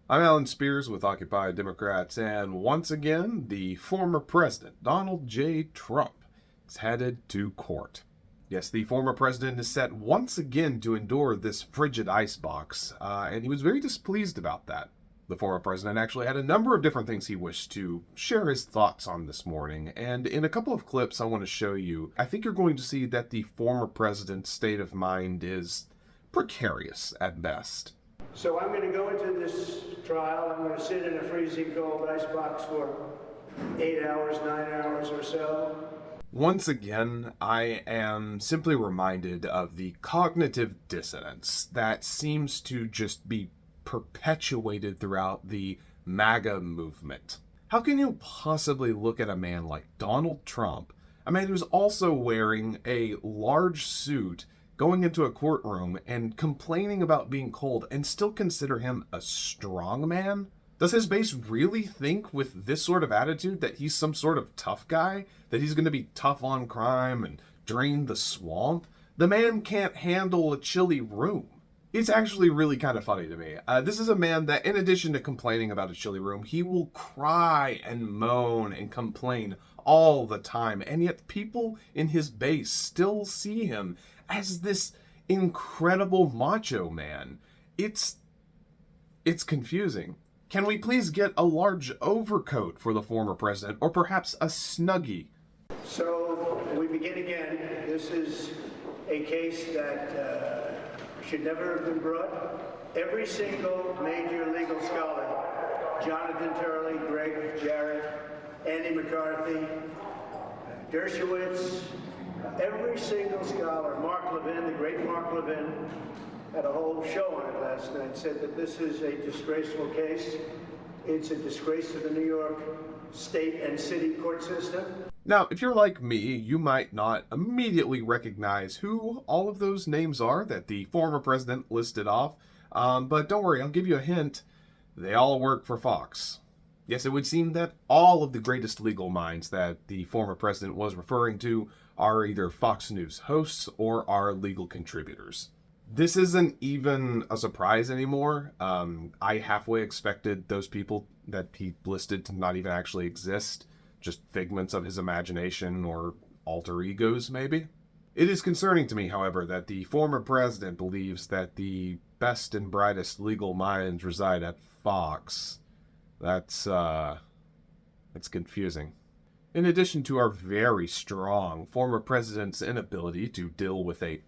I'm Alan Spears with Occupy Democrats, and once again, the former president, Donald J. Trump, is headed to court. Yes, the former president is set once again to endure this frigid icebox, and he was very displeased about that. The former president actually had a number of different things he wished to share his thoughts on this morning, and in a couple of clips I want to show you, I think you're going to see that the former president's state of mind is precarious at best. So I'm going to go into this trial. I'm going to sit in a freezing cold icebox for 8 hours, 9 hours or so. Once again, I am simply reminded of the cognitive dissonance that seems to just be perpetuated throughout the MAGA movement. How can you possibly look at a man like Donald Trump, a man who's also wearing a large suit, going into a courtroom and complaining about being cold, and still consider him a strong man? Does his base really think with this sort of attitude that he's some sort of tough guy? That he's going to be tough on crime and drain the swamp? The man can't handle a chilly room. It's actually really kind of funny to me. This is a man that, in addition to complaining about a chilly room, he will cry and moan and complain all the time. And yet people in his base still see him as this incredible macho man. It's confusing. Can we please get a large overcoat for the former president, or perhaps a Snuggie? So we begin again. This is a case that should never have been brought. Every single major legal scholar, Jonathan Turley, Greg Jarrett, Andy McCarthy, Dershowitz, every single scholar, Mark Levin, the great Mark Levin, had a whole show on it last night, said that this is a disgraceful case. It's a disgrace to the New York state and city court system. Now, if you're like me, you might not immediately recognize who all of those names are that the former president listed off, but don't worry, I'll give you a hint. They all work for Fox. Yes, it would seem that all of the greatest legal minds that the former president was referring to are either Fox News hosts or are legal contributors. This isn't even a surprise anymore. I halfway expected those people that he listed to not even actually exist, just figments of his imagination or alter egos, maybe. It is concerning to me, however, that the former president believes that the best and brightest legal minds reside at Fox. That's confusing. In addition to our very strong former president's inability to deal with a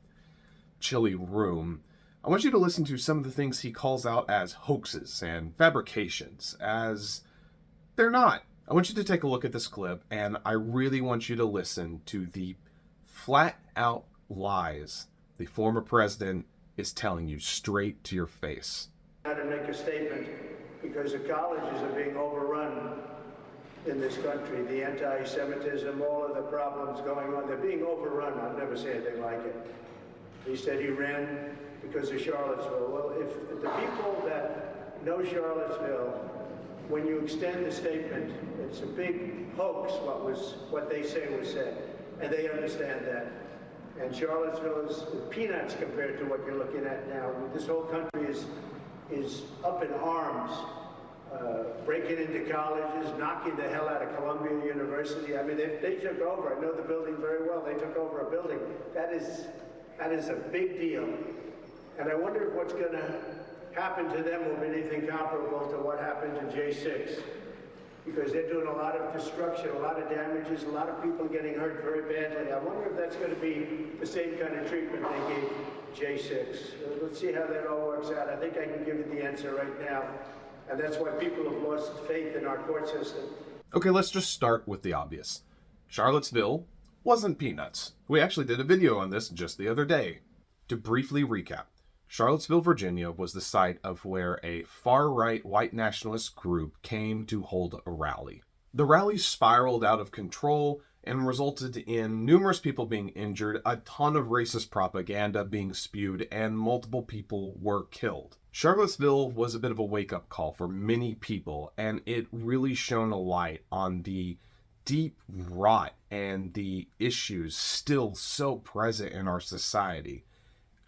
chilly room, I want you to listen to some of the things he calls out as hoaxes and fabrications, as they're not. I want you to take a look at this clip, and I really want you to listen to the flat-out lies the former president is telling you straight to your face. I had to make a statement because the colleges are being overrun in this country. The anti-Semitism, all of the problems going on, they're being overrun. I've never seen anything like it. He said he ran because of Charlottesville. Well, if the people that know Charlottesville, when you extend the statement, it's a big hoax what they say was said, and they understand that. And Charlottesville is peanuts compared to what you're looking at now. This whole country is up in arms, breaking into colleges, knocking the hell out of Columbia University. I mean, they took over. I know the building very well. They took over a building. That is a big deal. And I wonder if what's going to happen to them will be anything comparable to what happened to J6. Because they're doing a lot of destruction, a lot of damages, a lot of people getting hurt very badly. I wonder if that's going to be the same kind of treatment they gave J6. Let's see how that all works out. I think I can give you the answer right now. And that's why people have lost faith in our court system. Okay, let's just start with the obvious. Charlottesville wasn't peanuts. We actually did a video on this just the other day. To briefly recap, Charlottesville, Virginia was the site of where a far-right white nationalist group came to hold a rally. The rally spiraled out of control and resulted in numerous people being injured, a ton of racist propaganda being spewed, and multiple people were killed. Charlottesville was a bit of a wake-up call for many people, and it really shone a light on the deep rot and the issues still so present in our society.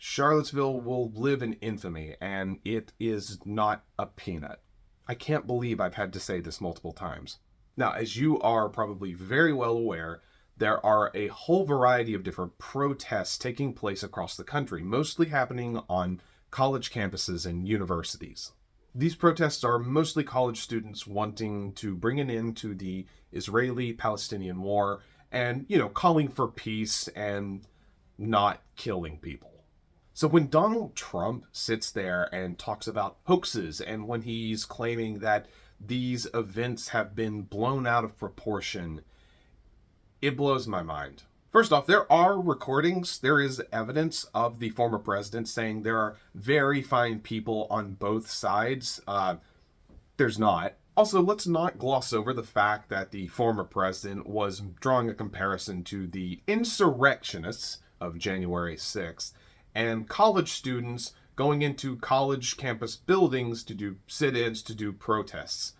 Charlottesville will live in infamy, and it is not a peanut. I can't believe I've had to say this multiple times. Now, as you are probably very well aware, there are a whole variety of different protests taking place across the country, mostly happening on college campuses and universities. These protests are mostly college students wanting to bring an end to the Israeli-Palestinian war and, calling for peace and not killing people. So when Donald Trump sits there and talks about hoaxes, and when he's claiming that these events have been blown out of proportion, it blows my mind. First off, there are recordings, there is evidence of the former president saying there are very fine people on both sides. There's not. Also, let's not gloss over the fact that the former president was drawing a comparison to the insurrectionists of January 6th and college students going into college campus buildings to do sit-ins, to do protests.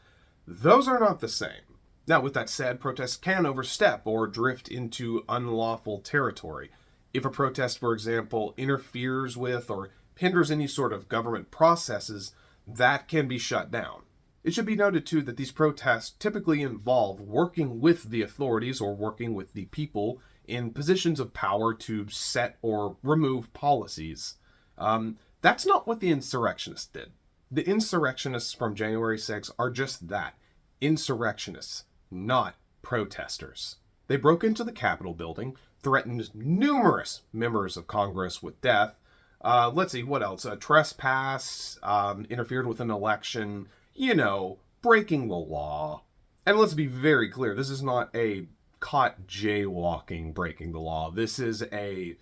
Those are not the same. Now, with that said, protests can overstep or drift into unlawful territory. If a protest, for example, interferes with or hinders any sort of government processes, that can be shut down. It should be noted, too, that these protests typically involve working with the authorities or working with the people in positions of power to set or remove policies. That's not what the insurrectionists did. The insurrectionists from January 6th are just that, insurrectionists, not protesters. They broke into the Capitol building, threatened numerous members of Congress with death. Let's see, what else? Trespass, interfered with an election, breaking the law. And let's be very clear, this is not a caught jaywalking breaking the law. This is a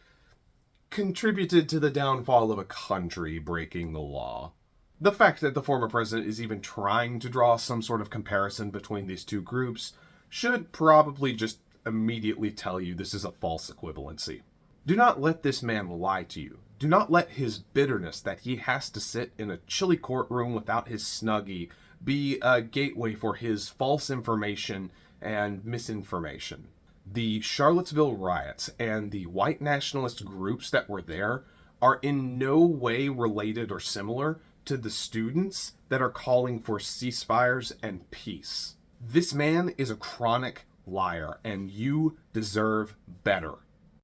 contributed to the downfall of a country breaking the law. The fact that the former president is even trying to draw some sort of comparison between these two groups should probably just immediately tell you this is a false equivalency. Do not let this man lie to you. Do not let his bitterness that he has to sit in a chilly courtroom without his Snuggie be a gateway for his false information and misinformation. The Charlottesville riots and the white nationalist groups that were there are in no way related or similar to the students that are calling for ceasefires and peace. This man is a chronic liar, and you deserve better.